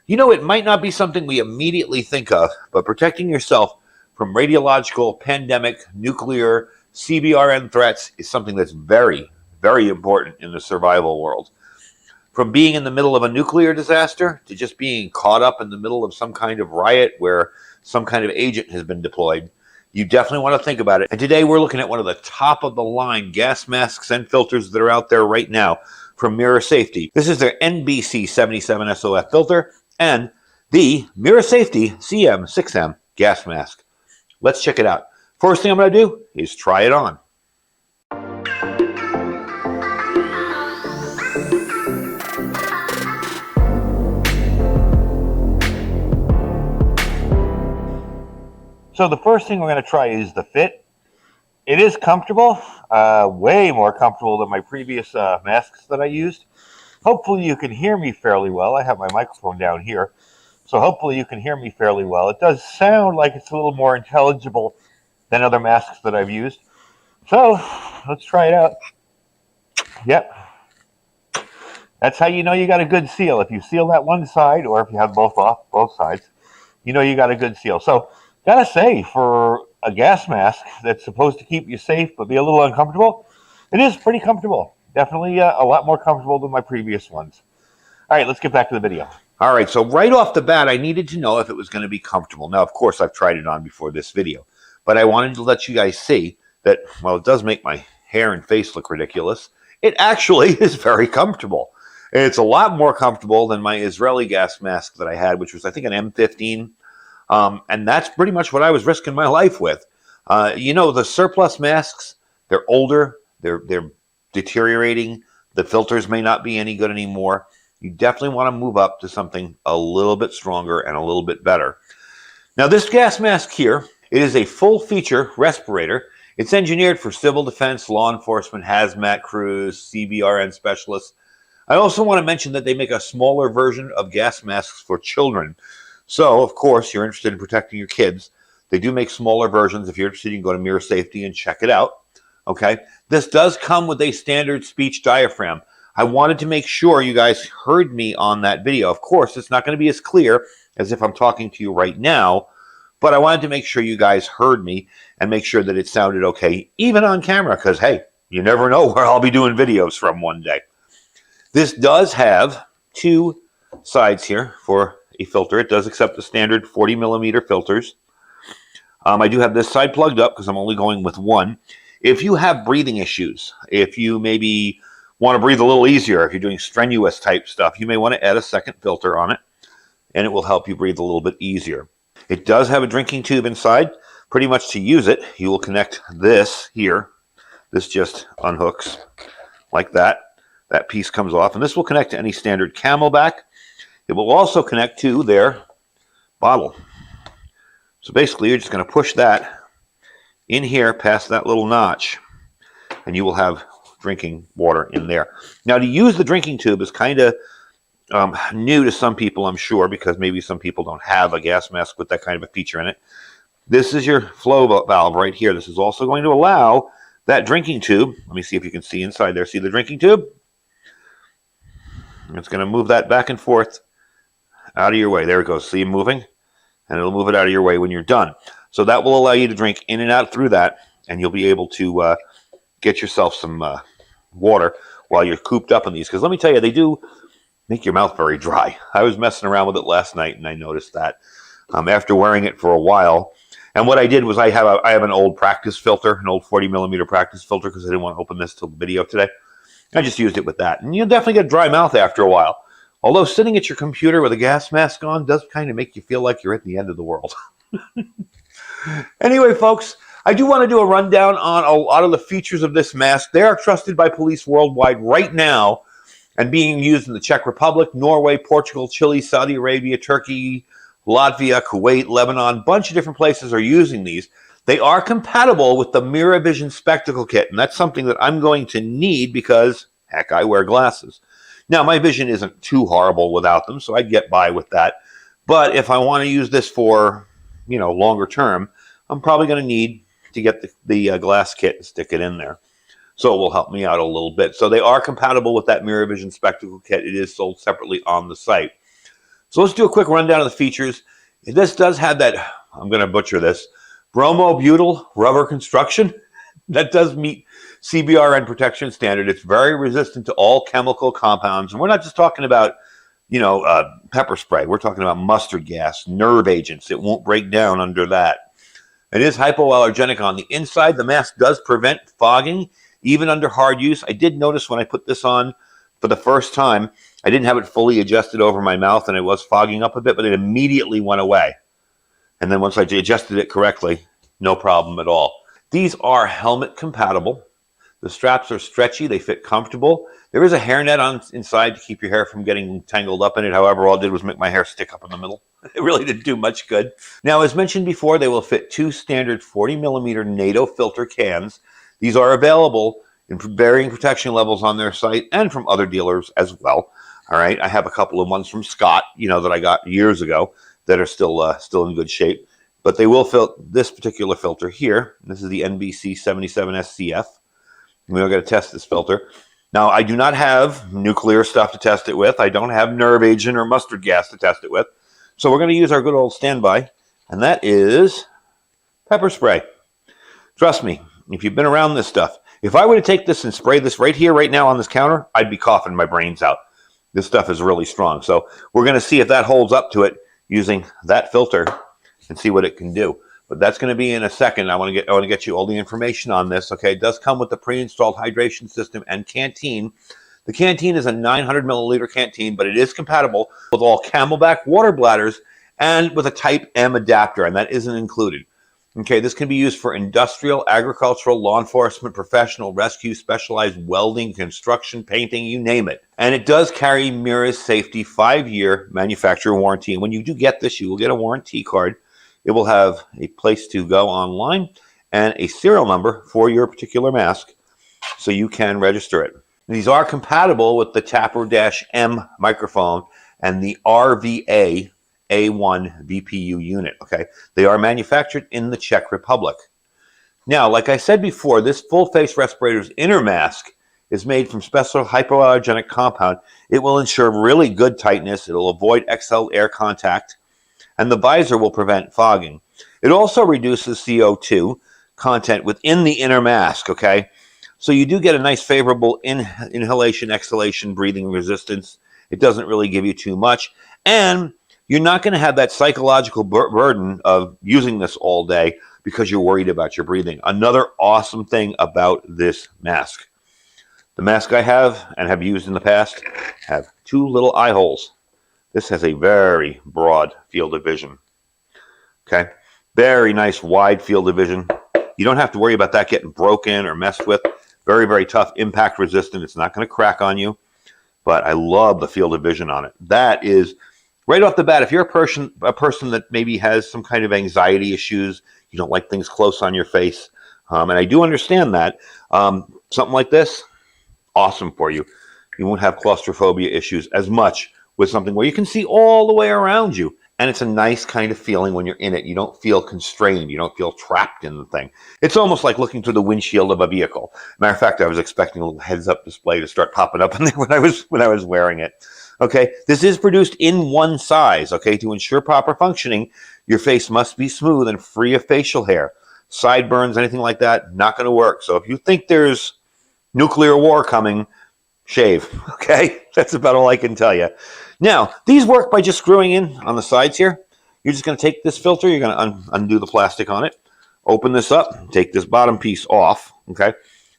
You know, it might not be something we immediately think of, but protecting yourself from radiological, pandemic, nuclear, CBRN threats is something that's very, very important in the survival world. From being in the middle of a nuclear disaster to just being caught up in the middle of some kind of riot where some kind of agent has been deployed, you definitely want to think about it. And today we're looking at one of the top of the line gas masks and filters that are out there right now from MIRA Safety. This is their NBC77 SOF filter and the MIRA Safety CM6M gas mask. Let's check it out. First thing I'm going to do is try it on. So the first thing we're going to try is the fit. It is comfortable, way more comfortable than my previous masks that I used. Hopefully you can hear me fairly well. I have my microphone down here, so hopefully you can hear me fairly well. It does sound like it's a little more intelligible than other masks that I've used. So let's try it out. Yep. That's how you know you got a good seal. If you seal that one side, or if you have both off, both sides, you know you got a good seal. So gotta say, for a gas mask that's supposed to keep you safe but be a little uncomfortable, it is pretty comfortable. Definitely a lot more comfortable than my previous ones. All right, let's get back to the video. All right, so right off the bat, I needed to know if it was going to be comfortable. Now, of course, I've tried it on before this video, but I wanted to let you guys see that, well, it does make my hair and face look ridiculous. It actually is very comfortable. It's a lot more comfortable than my Israeli gas mask that I had, which was, I think, an M15. And that's pretty much what I was risking my life with. You know, the surplus masks, they're older, they're deteriorating, the filters may not be any good anymore. You definitely want to move up to something a little bit stronger and a little bit better. Now, this gas mask here, it is a full-feature respirator. It's engineered for civil defense, law enforcement, hazmat crews, CBRN specialists. I also want to mention that they make a smaller version of gas masks for children. So, of course, you're interested in protecting your kids. They do make smaller versions. If you're interested, you can go to MIRA Safety and check it out. Okay. This does come with a standard speech diaphragm. I wanted to make sure you guys heard me on that video. Of course, it's not going to be as clear as if I'm talking to you right now, but I wanted to make sure you guys heard me and make sure that it sounded okay, even on camera, because, hey, you never know where I'll be doing videos from one day. This does have two sides here for a filter. It does accept the standard 40 millimeter filters. I do have this side plugged up because I'm only going with one. If you have breathing issues, if you maybe want to breathe a little easier, if you're doing strenuous type stuff, you may want to add a second filter on it, and it will help you breathe a little bit easier. It does have a drinking tube inside. Pretty much to use it, you will connect this here. This just unhooks like that. That piece comes off, and this will connect to any standard Camelback. It will also connect to their bottle. So basically, you're just going to push that in here past that little notch, and you will have drinking water in there. Now, to use the drinking tube is kind of new to some people, I'm sure, because maybe some people don't have a gas mask with that kind of a feature in it. This is your flow valve right here. This is also going to allow that drinking tube. Let me see if you can see inside there. See the drinking tube? It's going to move that back and forth out of your way. There it goes. See it moving? And it'll move it out of your way when you're done. So that will allow you to drink in and out through that, and you'll be able to get yourself some water while you're cooped up in these. Because let me tell you, they do make your mouth very dry. I was messing around with it last night, and I noticed that after wearing it for a while. And what I did was I have an old practice filter, an old 40 millimeter practice filter, because I didn't want to open this till the video today. I just used it with that. And you'll definitely get dry mouth after a while. Although sitting at your computer with a gas mask on does kind of make you feel like you're at the end of the world. Anyway, folks, I do want to do a rundown on a lot of the features of this mask. They are trusted by police worldwide right now and being used in the Czech Republic, Norway, Portugal, Chile, Saudi Arabia, Turkey, Latvia, Kuwait, Lebanon. A bunch of different places are using these. They are compatible with the MIRA Vision Spectacle Kit, and that's something that I'm going to need because, heck, I wear glasses. Now, my vision isn't too horrible without them, so I'd get by with that. But if I want to use this for, longer term, I'm probably going to need to get the glass kit and stick it in there. So it will help me out a little bit. So they are compatible with that MIRA Vision Spectacle Kit. It is sold separately on the site. So let's do a quick rundown of the features. This does have that, I'm going to butcher this, bromobutyl rubber construction. That does meet CBRN protection standard. It's very resistant to all chemical compounds. And we're not just talking about, pepper spray. We're talking about mustard gas, nerve agents. It won't break down under that. It is hypoallergenic on the inside. The mask does prevent fogging, even under hard use. I did notice when I put this on for the first time, I didn't have it fully adjusted over my mouth, and it was fogging up a bit, but it immediately went away. And then once I adjusted it correctly, no problem at all. These are helmet compatible. The straps are stretchy. They fit comfortable. There is a hairnet on inside to keep your hair from getting tangled up in it. However, all it did was make my hair stick up in the middle. It really didn't do much good. Now, as mentioned before, they will fit 2 standard 40mm NATO filter cans. These are available in varying protection levels on their site and from other dealers as well. All right, I have a couple of ones from Scott, that I got years ago that are still in good shape. But they will fill this particular filter here. This is the NBC 77 SCF. We're going to test this filter. Now, I do not have nuclear stuff to test it with. I don't have nerve agent or mustard gas to test it with. So we're going to use our good old standby, and that is pepper spray. Trust me, if you've been around this stuff, if I were to take this and spray this right here, right now on this counter, I'd be coughing my brains out. This stuff is really strong. So we're going to see if that holds up to it using that filter and see what it can do. But that's going to be in a second. I want to get you all the information on this. Okay, it does come with the pre-installed hydration system and canteen. The canteen is a 900 milliliter canteen, but it is compatible with all Camelback water bladders and with a Type M adapter, and that isn't included. Okay, this can be used for industrial, agricultural, law enforcement, professional, rescue, specialized welding, construction, painting, you name it. And it does carry MIRA's safety 5-year manufacturer warranty. And when you do get this, you will get a warranty card. It will have a place to go online and a serial number for your particular mask so you can register it. These are compatible with the Tapper-M microphone and the RVA A1 VPU unit, okay? They are manufactured in the Czech Republic. Now, like I said before, this full-face respirator's inner mask is made from special hypoallergenic compound. It will ensure really good tightness. It will avoid exhaled air contact, and the visor will prevent fogging. It also reduces CO2 content within the inner mask, okay? So you do get a nice favorable inhalation, exhalation, breathing resistance. It doesn't really give you too much. And you're not going to have that psychological burden of using this all day because you're worried about your breathing. Another awesome thing about this mask. The mask I have and have used in the past have 2 little eye holes. This has a very broad field of vision. Okay? Very nice wide field of vision. You don't have to worry about that getting broken or messed with. Very, very tough, impact resistant. It's not going to crack on you. But I love the field of vision on it. That is, right off the bat, if you're a person that maybe has some kind of anxiety issues, you don't like things close on your face, and I do understand that, something like this, awesome for you. You won't have claustrophobia issues as much with something where you can see all the way around you. And it's a nice kind of feeling when you're in it. You don't feel constrained. You don't feel trapped in the thing. It's almost like looking through the windshield of a vehicle. Matter of fact, I was expecting a little heads-up display to start popping up in there when I was wearing it. Okay, this is produced in one size. Okay, to ensure proper functioning, your face must be smooth and free of facial hair. Sideburns, anything like that, not going to work. So if you think there's nuclear war coming, shave. Okay, that's about all I can tell you. Now, these work by just screwing in on the sides here. You're just going to take this filter, you're going to undo the plastic on it, open this up, take this bottom piece off, okay,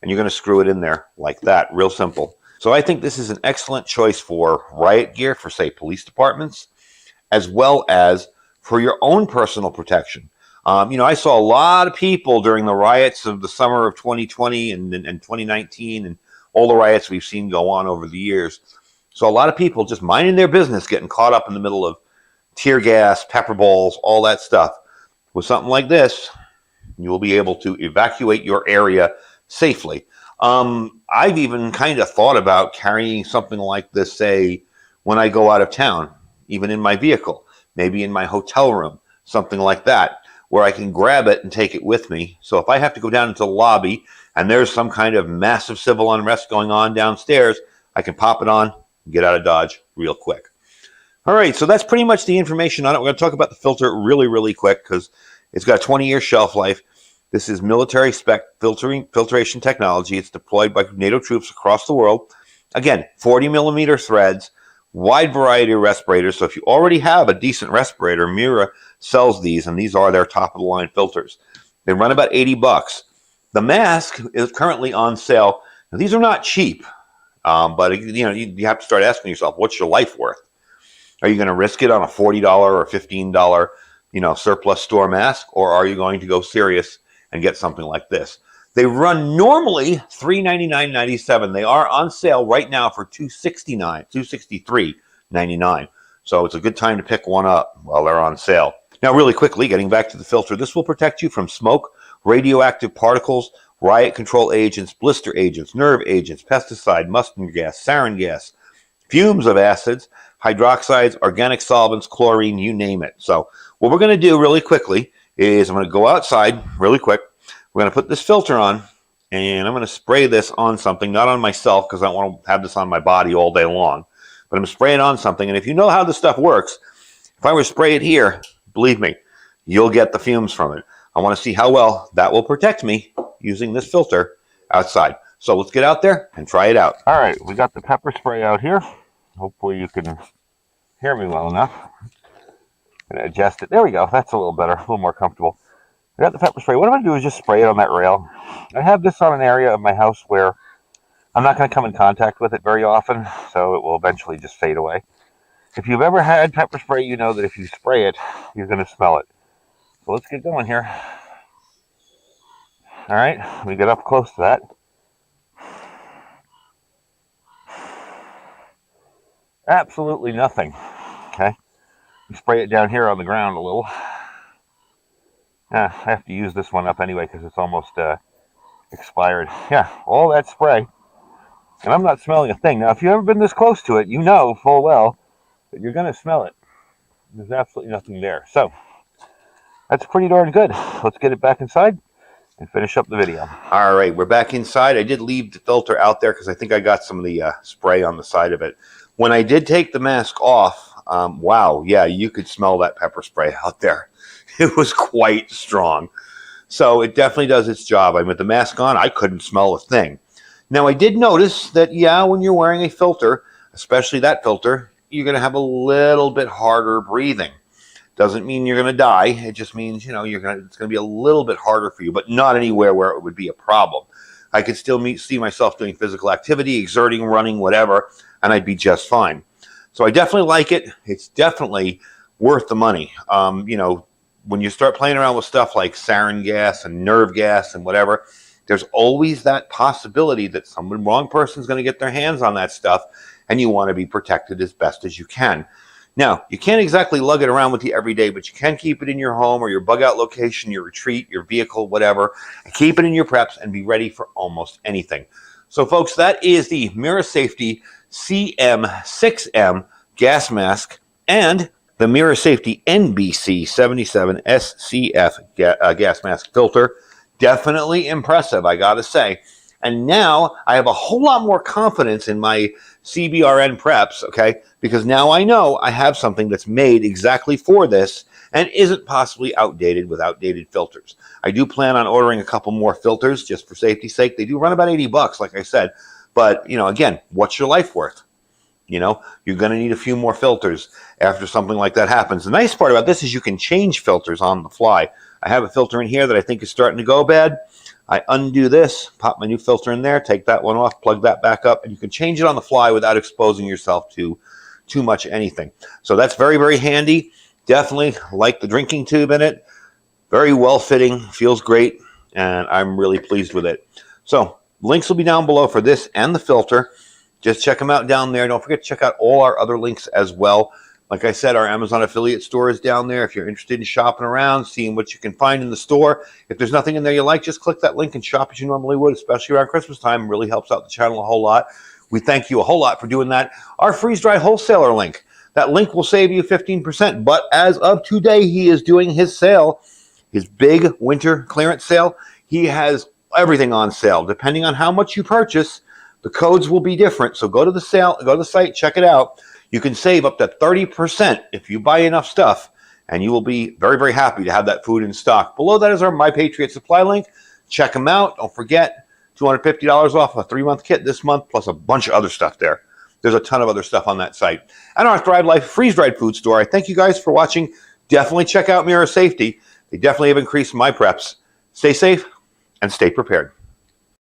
and you're going to screw it in there like that, real simple. So I think this is an excellent choice for riot gear, for, say, police departments, as well as for your own personal protection. I saw a lot of people during the riots of the summer of 2020 and 2019 and all the riots we've seen go on over the years. So a lot of people just minding their business, getting caught up in the middle of tear gas, pepper balls, all that stuff. With something like this, you will be able to evacuate your area safely. I've even kind of thought about carrying something like this, say, when I go out of town, even in my vehicle, maybe in my hotel room, something like that, where I can grab it and take it with me. So if I have to go down into the lobby and there's some kind of massive civil unrest going on downstairs, I can pop it on and get out of Dodge real quick. All right, so that's pretty much the information on it. We're going to talk about the filter really, really quick because it's got a 20-year shelf life. This is military spec filtration technology. It's deployed by NATO troops across the world. Again, 40 millimeter threads, wide variety of respirators. So if you already have a decent respirator, MIRA sells these, and these are their top of the line filters. They run about $80. The mask is currently on sale. Now, these are not cheap, but you have to start asking yourself, what's your life worth? Are you going to risk it on a $40 or $15 surplus store mask, or are you going to go serious and get something like this? They run normally $399.97. They are on sale right now for $263.99. So it's a good time to pick one up while they're on sale. Now, really quickly, getting back to the filter, this will protect you from smoke, radioactive particles, riot control agents, blister agents, nerve agents, pesticide, mustard gas, sarin gas, fumes of acids, hydroxides, organic solvents, chlorine, you name it. So what we're going to do really quickly is I'm going to go outside really quick. We're going to put this filter on, and I'm going to spray this on something, not on myself because I don't want to have this on my body all day long, but I'm going to spray it on something. And if you know how this stuff works, if I were to spray it here, believe me, you'll get the fumes from it. I want to see how well that will protect me using this filter outside. So let's get out there and try it out. All right, we got the pepper spray out here. Hopefully you can hear me well enough. I'm going to adjust it. There we go. That's a little better, a little more comfortable. I got the pepper spray. What I'm going to do is just spray it on that rail. I have this on an area of my house where I'm not going to come in contact with it very often, so it will eventually just fade away. If you've ever had pepper spray, you know that if you spray it, you're going to smell it. So let's get going here. All right, let me get up close to that. Absolutely nothing. Okay, you spray it down here on the ground a little. I have to use this one up anyway because it's almost expired. Yeah, all that spray, and I'm not smelling a thing. Now, if you've ever been this close to it, you know full well that you're going to smell it. There's absolutely nothing there. So that's pretty darn good. Let's get it back inside and finish up the video. All right, we're back inside. I did leave the filter out there because I think I got some of the spray on the side of it. When I did take the mask off, wow, yeah, you could smell that pepper spray out there. It was quite strong. So it definitely does its job. I mean, with the mask on, I couldn't smell a thing. Now, I did notice that, yeah, when you're wearing a filter, especially that filter, you're going to have a little bit harder breathing. Doesn't mean you're going to die. It just means, it's going to be a little bit harder for you, but not anywhere where it would be a problem. I could still see myself doing physical activity, exerting, running, whatever, and I'd be just fine. So I definitely like it. It's definitely worth the money. When you start playing around with stuff like sarin gas and nerve gas and whatever, there's always that possibility that some wrong person's going to get their hands on that stuff, and you want to be protected as best as you can. Now, you can't exactly lug it around with you every day, but you can keep it in your home or your bug out location, your retreat, your vehicle, whatever, and keep it in your preps and be ready for almost anything. So, folks, that is the MIRA Safety CM6M gas mask and the MIRA Safety NBC 77 SCF gas mask filter. Definitely impressive, I gotta say. And now I have a whole lot more confidence in my CBRN preps, okay? Because now I know I have something that's made exactly for this and isn't possibly outdated with outdated filters. I do plan on ordering a couple more filters just for safety's sake. They do run about $80, like I said. But, again, what's your life worth? You're going to need a few more filters after something like that happens. The nice part about this is you can change filters on the fly. I have a filter in here that I think is starting to go bad. I undo this, pop my new filter in there, take that one off, plug that back up, and you can change it on the fly without exposing yourself to too much anything. So that's very, very handy. Definitely like the drinking tube in it. Very well fitting, feels great, and I'm really pleased with it. So links will be down below for this and the filter. Just check them out down there. Don't forget to check out all our other links as well. Like I said, our Amazon affiliate store is down there. If you're interested in shopping around, seeing what you can find in the store, if there's nothing in there you like, just click that link and shop as you normally would, especially around Christmas time. It really helps out the channel a whole lot. We thank you a whole lot for doing that. Our freeze-dry wholesaler link. That link will save you 15%. But as of today, he is doing his sale, his big winter clearance sale. He has everything on sale. Depending on how much you purchase, the codes will be different. So go to the site, check it out. You can save up to 30% if you buy enough stuff, and you will be very, very happy to have that food in stock. Below that is our My Patriot Supply link. Check them out. Don't forget, $250 off a 3-month kit this month, plus a bunch of other stuff there. There's a ton of other stuff on that site. And our Thrive Life freeze-dried food store. I thank you guys for watching. Definitely check out MIRA Safety. They definitely have increased my preps. Stay safe and stay prepared.